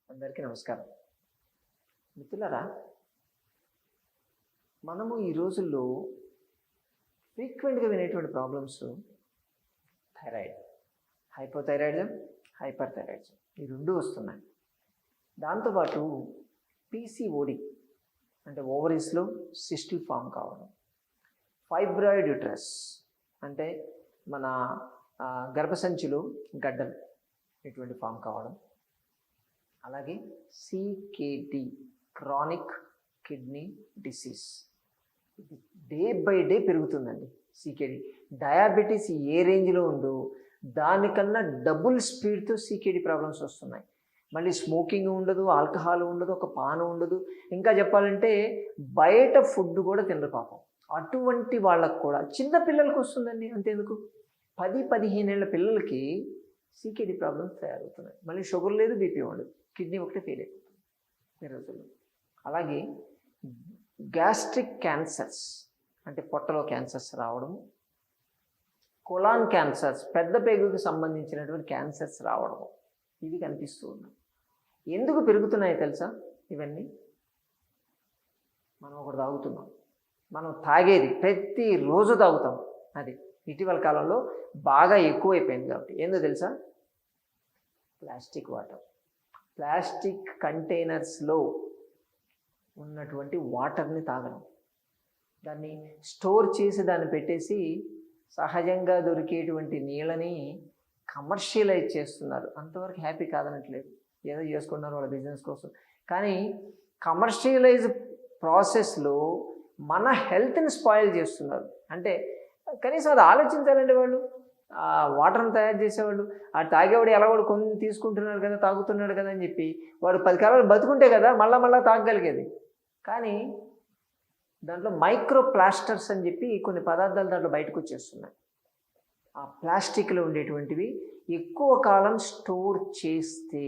అందరికీ నమస్కారం. మిత్రులారా, మనము ఈ రోజుల్లో ఫ్రీక్వెంట్గా వినేటువంటి problems thyroid, hypothyroidism, hyperthyroidism ఈ రెండు వస్తున్నాయి. దాంతోపాటు పీసీఓడి అంటే ఓవరీస్లో సిస్టులు ఫామ్ కావడం, ఫైబ్రాయిడ్ యూట్రస్ అంటే మన గర్భసంచిలో గడ్డలు ఇటువంటి ఫామ్ కావడం, అలాగే సికేడి క్రానిక్ కిడ్నీ డిసీజ్ ఇది డే బై డే పెరుగుతుందండి. సికేడి డయాబెటీస్ ఏ రేంజ్లో ఉందో దానికన్నా డబుల్ స్పీడ్తో సికేడి ప్రాబ్లమ్స్ వస్తున్నాయి. మళ్ళీ స్మోకింగ్ ఉండదు, ఆల్కహాల్ ఉండదు, ఒక పానం ఉండదు, ఇంకా చెప్పాలంటే బయట ఫుడ్ కూడా తినరు పాపం. అటువంటి వాళ్ళకు కూడా చిన్న పిల్లలకు వస్తుందండి. అంతేందుకు 10-15 ఏళ్ళ పిల్లలకి సికేడి ప్రాబ్లమ్స్ తయారవుతున్నాయి. మళ్ళీ షుగర్ లేదు, బీపీ ఉండదు, కిడ్నీ ఒకటే ఫెయిల్ అయిపోతుంది ఈ రోజుల్లో. అలాగే గ్యాస్ట్రిక్ క్యాన్సర్స్ అంటే పొట్టలో క్యాన్సర్స్ రావడం, కొలాన్ క్యాన్సర్స్ పెద్ద పేగుకి సంబంధించినటువంటి క్యాన్సర్స్ రావడం ఇవి కనిపిస్తూ ఉన్నాయి. ఎందుకు పెరుగుతున్నాయో తెలుసా? ఇవన్నీ మనం ఒకటి తాగుతున్నాం, మనం తాగేది ప్రతిరోజు తాగుతాం. అది ఇటీవల కాలంలో బాగా ఎక్కువైపోయింది. కాబట్టి ఏందో తెలుసా? Plastic water. ప్లాస్టిక్ కంటైనర్స్లో ఉన్నటువంటి వాటర్ని తాగడం, దాన్ని స్టోర్ చేసి దాన్ని పెట్టేసి సహజంగా దొరికేటువంటి నీళ్ళని కమర్షియలైజ్ చేస్తున్నారు. అంతవరకు హ్యాపీ కాదనట్లేదు, ఏదో చేసుకుంటున్నారు వాళ్ళ బిజినెస్ కోసం. కానీ కమర్షియలైజ్ ప్రాసెస్లో మన హెల్త్ని స్పాయిల్ చేస్తున్నారు. అంటే కనీసం అది ఆలోచించాలండి వాళ్ళు. వాటర్ని తయారు చేసేవాళ్ళు, ఆ తాగేవాడు ఎలా వాడు కొన్ని తీసుకుంటున్నాడు కదా, తాగుతున్నాడు కదా అని చెప్పి వాడు 10 కాలాలు బతుకుంటే కదా మళ్ళా తాగగలిగేది. కానీ దాంట్లో మైక్రో ప్లాస్టర్స్ అని చెప్పి కొన్ని పదార్థాలు దాంట్లో బయటకు వచ్చేస్తున్నాయి. ఆ ప్లాస్టిక్లో ఉండేటువంటివి ఎక్కువ కాలం స్టోర్ చేస్తే,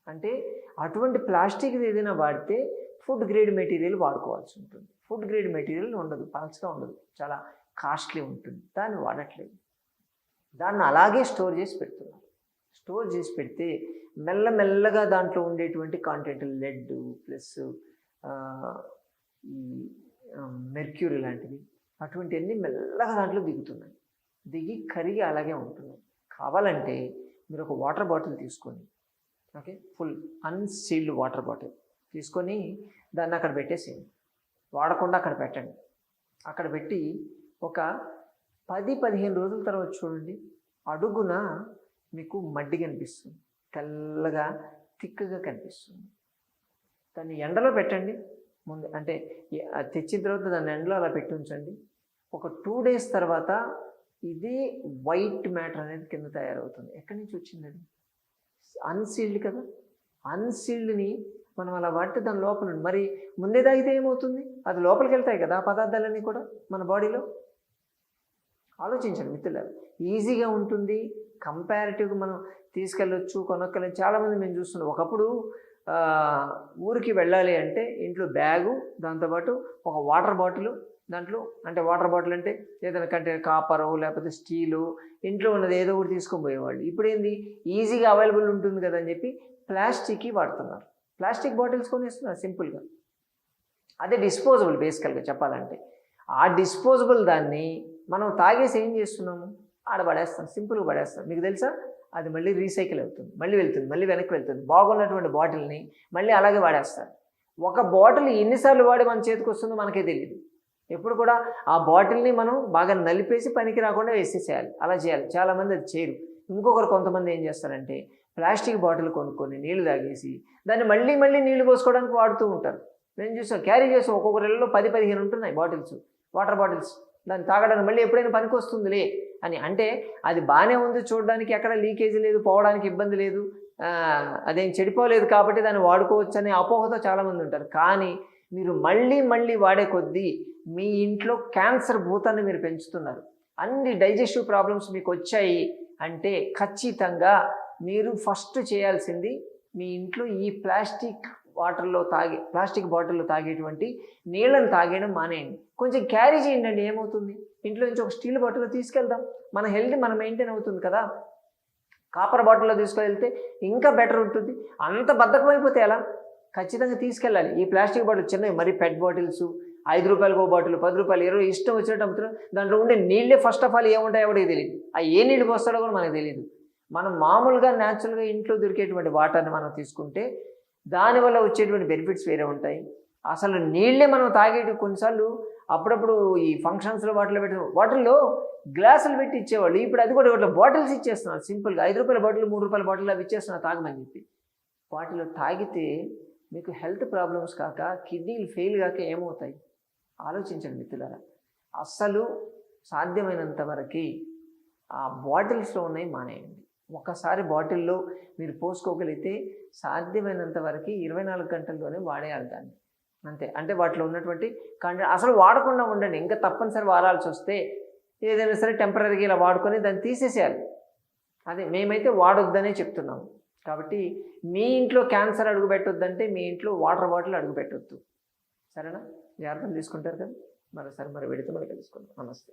అంటే అటువంటి ప్లాస్టిక్ ఏదైనా వాడితే ఫుడ్ గ్రేడ్ మెటీరియల్ వాడుకోవాల్సి ఉంటుంది. ఫుడ్ గ్రేడ్ మెటీరియల్ ఉండదు, పలచగా ఉండదు, చాలా కాస్ట్లీ ఉంటుంది. దాన్ని వాడట్లేదు, దాన్ని అలాగే స్టోర్ చేసి పెడుతున్నారు. స్టోర్ చేసి పెడితే మెల్లమెల్లగా దాంట్లో ఉండేటువంటి కాంటెంట్ లెడ్ ప్లస్ ఈ మెర్క్యూరీ లాంటివి అటువంటివన్నీ మెల్లగా దాంట్లో దిగుతున్నాయి. దిగి కరిగి అలాగే ఉంటున్నాయి. కావాలంటే మీరు ఒక వాటర్ బాటిల్ తీసుకొని, okay, full unsealed water bottle తీసుకొని దాన్ని అక్కడ పెట్టేసేయండి, వాడకుండా అక్కడ పెట్టండి. అక్కడ పెట్టి ఒక 10-15 రోజుల తర్వాత చూడండి, అడుగున మీకు మడ్డి కనిపిస్తుంది, తెల్లగా థిక్గా కనిపిస్తుంది. దాన్ని ఎండలో పెట్టండి ముందు, అంటే తెచ్చిన తర్వాత దాన్ని ఎండలో అలా పెట్టి ఉంచండి. ఒక 2 days తర్వాత ఇదే వైట్ మ్యాటర్ అనేది కింద తయారవుతుంది. ఎక్కడి నుంచి వచ్చింది? అది అన్సీల్డ్ కదా. అన్సీల్డ్ని మనం అలా వాడితే దాని లోపల మరి ముందే తాగితే ఏమవుతుంది? అది లోపలికి వెళ్తాయి కదా ఆ పదార్థాలన్నీ కూడా మన బాడీలో. ఆలోచించండి మిత్రులారా, ఈజీగా ఉంటుంది, కంపారిటివ్గా మనం తీసుకెళ్ళొచ్చు, కొనక్కలేదు. చాలామంది మేము చూస్తున్నాం, ఒకప్పుడు ఊరికి వెళ్ళాలి అంటే ఇంట్లో బ్యాగు, దాంతోపాటు ఒక వాటర్ బాటిల్, దాంట్లో అంటే వాటర్ బాటిల్ అంటే ఏదైనా కంటైనర్ కాపరు లేకపోతే స్టీలు, ఇంట్లో ఉన్నది ఏదో ఒకటి తీసుకొని పోయేవాళ్ళు. ఇప్పుడు ఏంది, ఈజీగా అవైలబుల్ ఉంటుంది కదా అని చెప్పి ప్లాస్టిక్కి వాడుతున్నారు. ప్లాస్టిక్ బాటిల్స్ కొనేస్తున్నారు సింపుల్గా. అదే డిస్పోజబుల్ బేసికల్గా చెప్పాలంటే. ఆ డిస్పోజబుల్ దాన్ని మనం తాగేసి ఏం చేస్తున్నాము? ఆడ పడేస్తాం, సింపుల్గా పడేస్తాం. మీకు తెలుసా, అది మళ్ళీ రీసైకిల్ అవుతుంది, మళ్ళీ వెళ్తుంది, మళ్ళీ వెనక్కి వెళ్తుంది. బాగున్నటువంటి బాటిల్ని మళ్ళీ అలాగే వాడేస్తారు. ఒక బాటిల్ ఎన్నిసార్లు వాడి మన చేతికి వస్తుందో మనకే తెలియదు. ఎప్పుడు కూడా ఆ బాటిల్ని మనం బాగా నలిపేసి పనికి రాకుండా వేసేసేయాలి, అలా చేయాలి. చాలామంది అది చేయరు. ఇంకొకరు కొంతమంది ఏం చేస్తారంటే ప్లాస్టిక్ బాటిల్ కొనుక్కొని నీళ్లు తాగేసి దాన్ని మళ్ళీ నీళ్లు పోసుకోవడానికి వాడుతూ ఉంటారు. నేను చూసాను, క్యారీ చేసి ఒక్కొక్కరి ఇళ్ళలో 10-15 ఉంటున్నాయి బాటిల్స్, వాటర్ బాటిల్స్. దాన్ని తాగడానికి మళ్ళీ ఎప్పుడైనా పనికి వస్తుందిలే అని. అంటే అది బాగానే ఉంది, చూడడానికి ఎక్కడ లీకేజీ లేదు, పోవడానికి ఇబ్బంది లేదు, అదేం చెడిపోలేదు కాబట్టి దాన్ని వాడుకోవచ్చు అనే అపోహతో చాలామంది ఉంటారు. కానీ మీరు మళ్ళీ వాడే కొద్దీ మీ ఇంట్లో క్యాన్సర్ భూతాన్ని మీరు పెంచుతున్నారు. అన్ని డైజెస్టివ్ ప్రాబ్లమ్స్ మీకు వచ్చాయి అంటే ఖచ్చితంగా మీరు ఫస్ట్ చేయాల్సింది మీ ఇంట్లో ఈ ప్లాస్టిక్ బాటిల్లో తాగేటువంటి నీళ్ళని తాగేయడం మానేయండి. కొంచెం క్యారీ చేయండి. ఏమవుతుంది, ఇంట్లో నుంచి ఒక స్టీల్ బాటిల్ తీసుకెళ్దాం, మన హెల్త్ మనం మెయింటైన్ అవుతుంది కదా. కాపర్ బాటిల్లో తీసుకెళ్తే ఇంకా బెటర్ ఉంటుంది. అంత బద్ధకమైపోతే ఎలా? ఖచ్చితంగా తీసుకెళ్ళాలి. ఈ ప్లాస్టిక్ బాటిల్ చిన్నవి మరి పెట్ బాటిల్స్ ₹5 బాటిల్, ₹10, ₹20 ఇష్టం వచ్చినట్టు అమ్ముతున్నారు. దాంట్లో ఉండే నీళ్ళే ఫస్ట్ ఆఫ్ ఆల్ ఏముంటాయో ఎవరికి తెలియదు. ఆ ఏ నీళ్ళు పోస్తాడో కూడా మనకు తెలియదు. మనం మామూలుగా న్యాచురల్గా ఇంట్లో దొరికేటువంటి వాటర్ని మనం తీసుకుంటే దానివల్ల వచ్చేటువంటి బెనిఫిట్స్ వేరే ఉంటాయి. అసలు నీళ్ళే మనం తాగేటి కొన్నిసార్లు అప్పుడప్పుడు ఈ ఫంక్షన్స్లో వాటిలో పెట్టిన వాటిల్లో గ్లాసులు పెట్టి ఇచ్చేవాళ్ళు. ఇప్పుడు అది కూడా ఇట్లా బాటిల్స్ ఇచ్చేస్తున్నారు సింపుల్గా. ₹5 బాటిల్, ₹3 బాటిల్ అవి ఇచ్చేస్తున్నారు తాగమని చెప్పి. వాటిలో తాగితే మీకు హెల్త్ ప్రాబ్లమ్స్ కాక కిడ్నీలు ఫెయిల్ కాక ఏమవుతాయి ఆలోచించండి మిత్రులారా. అస్సలు సాధ్యమైనంత వరకు ఆ బాటిల్స్లో ఉన్నాయి మానేయండి. ఒకసారి బాటిల్లో మీరు పోసుకోగలిగితే సాధ్యమైనంత వరకు 24 గంటల్లోనే వాడేయాలి దాన్ని, అంతే. అంటే వాటిలో ఉన్నటువంటి అసలు వాడకుండా ఉండండి. ఇంకా తప్పనిసరి వాడాల్సి వస్తే ఏదైనా సరే టెంపరీగా ఇలా వాడుకొని దాన్ని తీసేసేయాలి. అదే మేమైతే వాడొద్దనే చెప్తున్నాము. కాబట్టి మీ ఇంట్లో క్యాన్సర్ అడుగు పెట్టొద్దంటే మీ ఇంట్లో వాటర్ బాటిల్ అడుగు పెట్టొద్దు. సరేనా? జాగ్రత్తలు తీసుకుంటారు కదా. మరోసారి మరి వెడితే మళ్ళీ కలుసుకుందాం. నమస్తే.